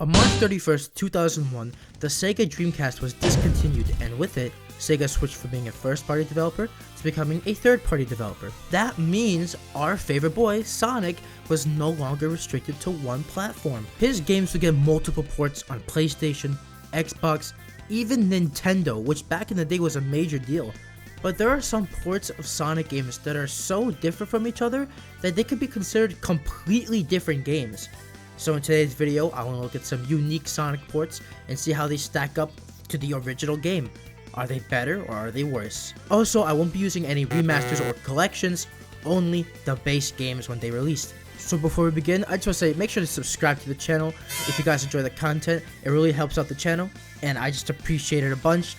On March 31st, 2001, the Sega Dreamcast was discontinued, and with it, Sega switched from being a first-party developer to becoming a third-party developer. That means our favorite boy, Sonic, was no longer restricted to one platform. His games would get multiple ports on PlayStation, Xbox, even Nintendo, which back in the day was a major deal. But there are some ports of Sonic games that are so different from each other that they could be considered completely different games. So in today's video, I want to look at some unique Sonic ports and see how they stack up to the original game. Are they better or are they worse? Also, I won't be using any remasters or collections, only the base games when they released. So before we begin, I just want to say make sure to subscribe to the channel if you guys enjoy the content. It really helps out the channel and I just appreciate it a bunch.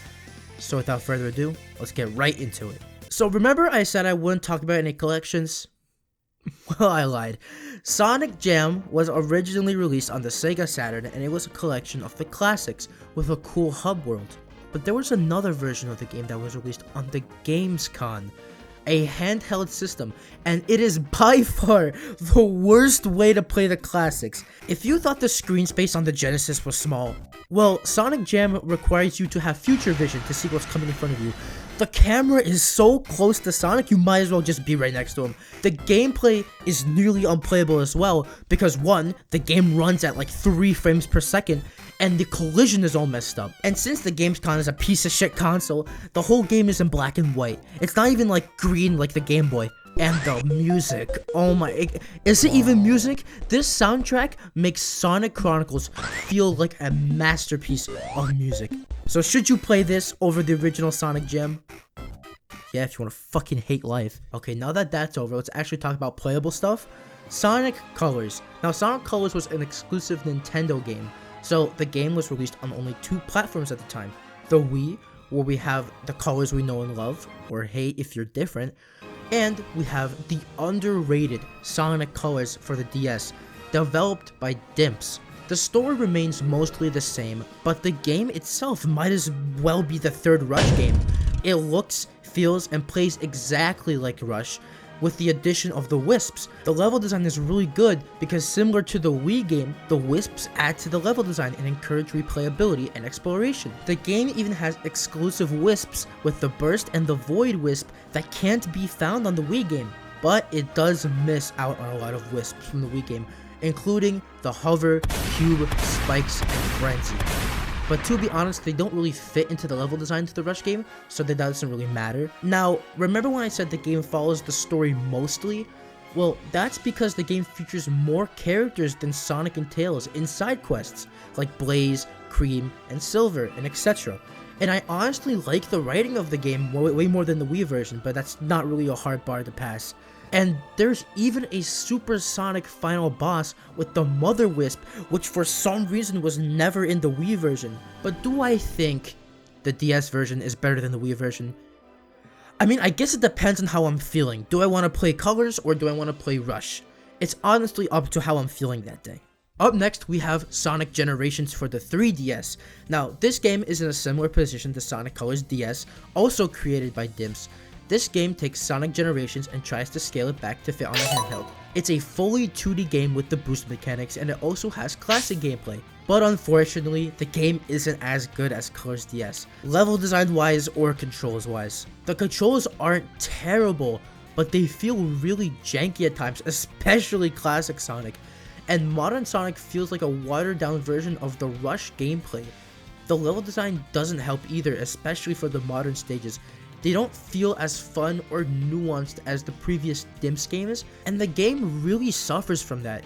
So without further ado, let's get right into it. So remember I said I wouldn't talk about any collections? Well, I lied. Sonic Jam was originally released on the Sega Saturn and it was a collection of the classics with a cool hub world. But there was another version of the game that was released on the Gamescom, a handheld system, and it is by far the worst way to play the classics. If you thought the screen space on the Genesis was small, well, Sonic Jam requires you to have future vision to see what's coming in front of you. The camera is so close to Sonic, you might as well just be right next to him. The gameplay is nearly unplayable as well, because one, the game runs at like 3 frames per second, and the collision is all messed up. And since the Gamescom is a piece of shit console, the whole game is in black and white. It's not even like green like the Game Boy. And the music, oh my, is it even music? This soundtrack makes Sonic Chronicles feel like a masterpiece of music. So should you play this over the original Sonic Jam? Yeah, if you want to fucking hate life. Okay, now that that's over, let's actually talk about playable stuff. Sonic Colors. Now, Sonic Colors was an exclusive Nintendo game. So the game was released on only 2 platforms at the time. The Wii, where we have the colors we know and love, or hate if you're different. And we have the underrated Sonic Colors for the DS, developed by Dimps. The story remains mostly the same, but the game itself might as well be the third Rush game. It looks, feels, and plays exactly like Rush, with the addition of the Wisps. The level design is really good because similar to the Wii game, the Wisps add to the level design and encourage replayability and exploration. The game even has exclusive Wisps with the Burst and the Void Wisp that can't be found on the Wii game, but it does miss out on a lot of Wisps from the Wii game, including the Hover, Cube, Spikes, and Frenzy. But to be honest, they don't really fit into the level design to the Rush game, so that doesn't really matter. Now, remember when I said the game follows the story mostly? Well, that's because the game features more characters than Sonic and Tails in side quests, like Blaze, Cream, and Silver, and etc. And I honestly like the writing of the game way more than the Wii version, but that's not really a hard bar to pass. And there's even a supersonic final boss with the Mother Wisp, which for some reason was never in the Wii version. But do I think the DS version is better than the Wii version? I mean, I guess it depends on how I'm feeling. Do I want to play Colors or do I want to play Rush? It's honestly up to how I'm feeling that day. Up next, we have Sonic Generations for the 3DS. Now, this game is in a similar position to Sonic Colors DS, also created by Dimps. This game takes Sonic Generations and tries to scale it back to fit on a handheld. It's a fully 2D game with the boost mechanics and it also has classic gameplay. But unfortunately, the game isn't as good as Colors DS, level design wise or controls wise. The controls aren't terrible, but they feel really janky at times, especially classic Sonic. And modern Sonic feels like a watered down version of the Rush gameplay. The level design doesn't help either, especially for the modern stages. They don't feel as fun or nuanced as the previous Dimps games, and the game really suffers from that.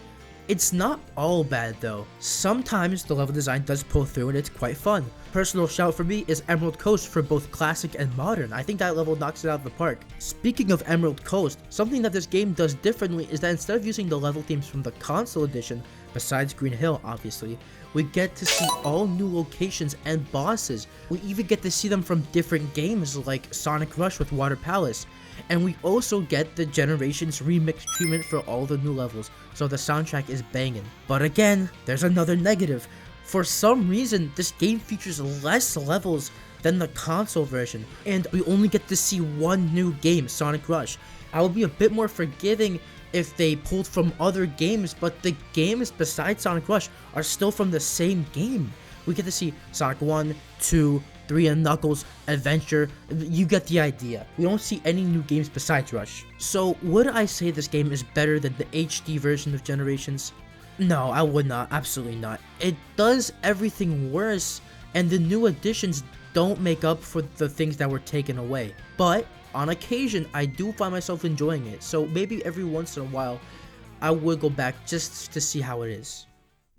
It's not all bad though. Sometimes the level design does pull through and it's quite fun. Personal shout for me is Emerald Coast for both classic and modern. I think that level knocks it out of the park. Speaking of Emerald Coast, something that this game does differently is that instead of using the level themes from the console edition, besides Green Hill obviously, we get to see all new locations and bosses. We even get to see them from different games like Sonic Rush with Water Palace. And we also get the Generations remix treatment for all the new levels, so the soundtrack is banging. But again, there's another negative. For some reason, this game features less levels than the console version, and we only get to see one new game, Sonic Rush. I will be a bit more forgiving if they pulled from other games, but the games besides Sonic Rush are still from the same game. We get to see Sonic 1, 2, 3 and Knuckles, Adventure. You get the idea. We don't see any new games besides Rush. So would I say this game is better than the HD version of Generations? No, I would not. Absolutely not. It does everything worse, and the new additions don't make up for the things that were taken away. But on occasion, I do find myself enjoying it. So maybe every once in a while, I would go back just to see how it is.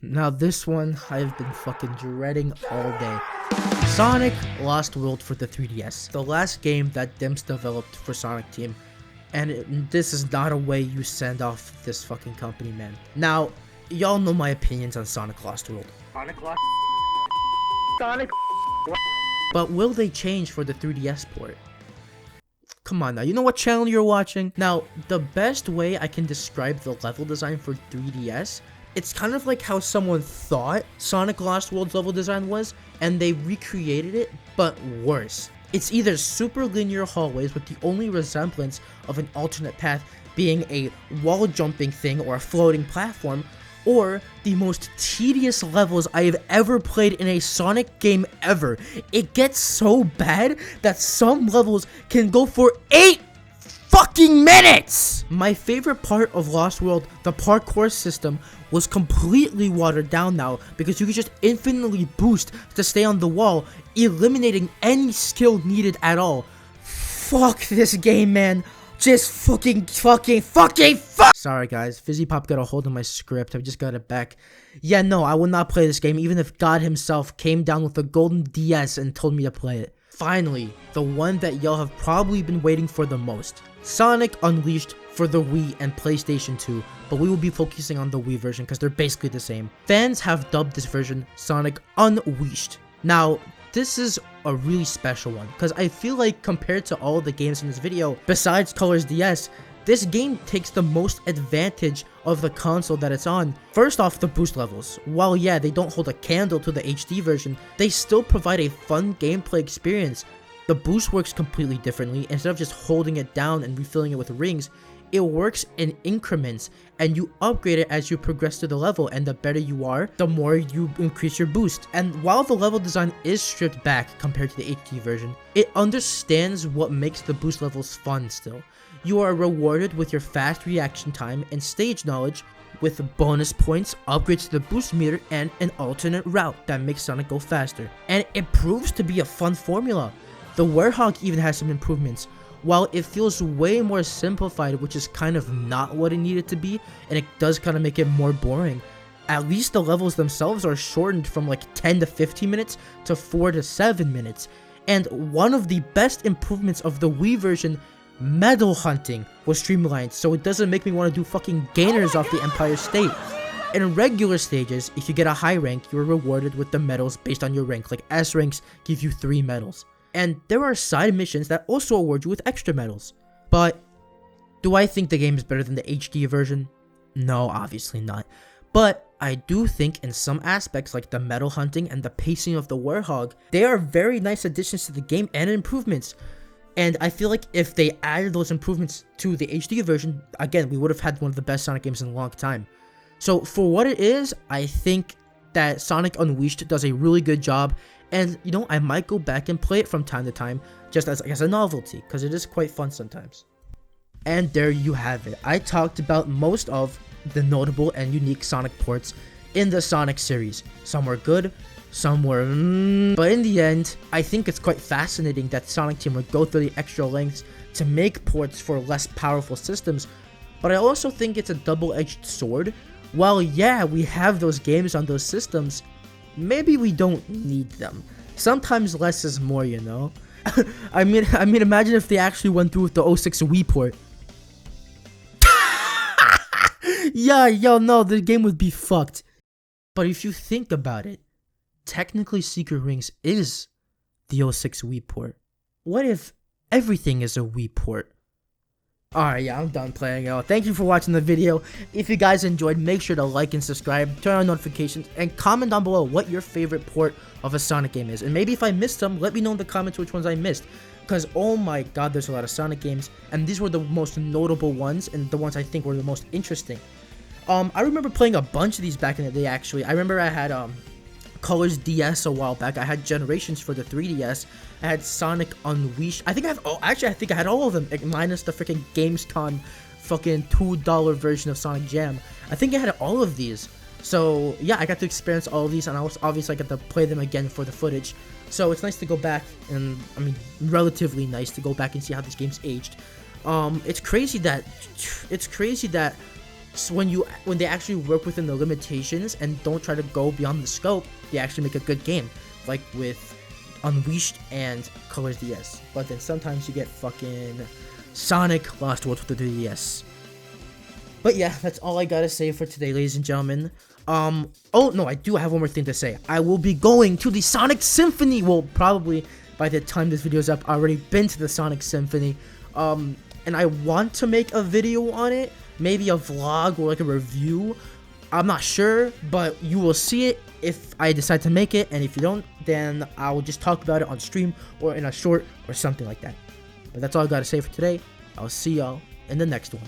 Now this one, I've been fucking dreading all day. Sonic Lost World for the 3DS. The last game that Dimps developed for Sonic Team. And this is not a way you send off this fucking company, man. Now, y'all know my opinions on Sonic Lost World. But will they change for the 3DS port? Come on now, you know what channel you're watching? Now, the best way I can describe the level design for 3DS, it's kind of like how someone thought Sonic Lost World's level design was, and they recreated it, but worse. It's either super linear hallways with the only resemblance of an alternate path being a wall jumping thing or a floating platform, or the most tedious levels I have ever played in a Sonic game ever. It gets so bad that some levels can go for 8 fucking minutes! My favorite part of Lost World, the parkour system, was completely watered down now because you could just infinitely boost to stay on the wall, eliminating any skill needed at all. Fuck this game, man. Just fucking fuck! Sorry guys, Fizzy Pop got a hold of my script, I just got it back. Yeah, no, I will not play this game even if God himself came down with a golden DS and told me to play it. Finally, the one that y'all have probably been waiting for the most. Sonic Unleashed for the Wii and PlayStation 2, but we will be focusing on the Wii version because they're basically the same. Fans have dubbed this version Sonic Unwiished. Now, this is a really special one because I feel like compared to all the games in this video, besides Color's DS, this game takes the most advantage of the console that it's on. First off, the boost levels. While yeah, they don't hold a candle to the HD version, they still provide a fun gameplay experience. The boost works completely differently. Instead of just holding it down and refilling it with rings, it works in increments, and you upgrade it as you progress through the level, and the better you are, the more you increase your boost. And while the level design is stripped back compared to the HD version, it understands what makes the boost levels fun still. You are rewarded with your fast reaction time and stage knowledge, with bonus points, upgrades to the boost meter, and an alternate route that makes Sonic go faster. And it proves to be a fun formula. The Werehog even has some improvements. While it feels way more simplified, which is kind of not what it needed to be, and it does kind of make it more boring, at least the levels themselves are shortened from like 10 to 15 minutes to 4 to 7 minutes. And one of the best improvements of the Wii version, medal hunting, was streamlined, so it doesn't make me want to do fucking gainers off the Empire State. In regular stages, if you get a high rank, you are rewarded with the medals based on your rank, like S ranks give you 3 medals. And there are side missions that also award you with extra medals. But do I think the game is better than the HD version? No, obviously not. But I do think in some aspects, like the medal hunting and the pacing of the Werehog, they are very nice additions to the game and improvements. And I feel like if they added those improvements to the HD version, again, we would have had one of the best Sonic games in a long time. So for what it is, I think that Sonic Unleashed does a really good job. And, you know, I might go back and play it from time to time, just as a novelty, because it is quite fun sometimes. And there you have it. I talked about most of the notable and unique Sonic ports in the Sonic series. Some were good, some were but in the end, I think it's quite fascinating that Sonic Team would go through the extra lengths to make ports for less powerful systems, but I also think it's a double-edged sword. While yeah, we have those games on those systems, maybe we don't need them. Sometimes less is more, you know? I mean, imagine if they actually went through with the 06 Wii port. Yeah, yo, no, the game would be fucked. But if you think about it, technically Secret Rings is the 06 Wii port. What if everything is a Wii port? Alright, yeah, I'm done playing, y'all. Thank you for watching the video. If you guys enjoyed, make sure to like and subscribe, turn on notifications, and comment down below what your favorite port of a Sonic game is. And maybe if I missed some, let me know in the comments which ones I missed. because oh my god, there's a lot of Sonic games, and these were the most notable ones and the ones I think were the most interesting. I remember playing a bunch of these back in the day. Actually, I remember I had Colors DS a while back. I had Generations for the 3DS. I had Sonic Unwiished. I think I had all of them minus the freaking GamesCon fucking $2 version of Sonic Jam. I think I had all of these. So yeah, I got to experience all of these, and I was obviously got to play them again for the footage. So it's nice to go back, and I mean, relatively nice to go back and see how these games aged. It's crazy that when they actually work within the limitations and don't try to go beyond the scope, they actually make a good game, like with Unleashed and Colors DS. But then sometimes you get fucking Sonic Lost World for the 3DS. But yeah, that's all I gotta say for today, ladies and gentlemen. Oh no, I do have one more thing to say. I will be going to the Sonic Symphony. Well, probably by the time this video is up, I've already been to the Sonic Symphony. And I want to make a video on it. Maybe a vlog or like a review. I'm not sure, but you will see it if I decide to make it, and if you don't, then I will just talk about it on stream or in a short or something like that. But that's all I gotta say for today. I'll see y'all in the next one.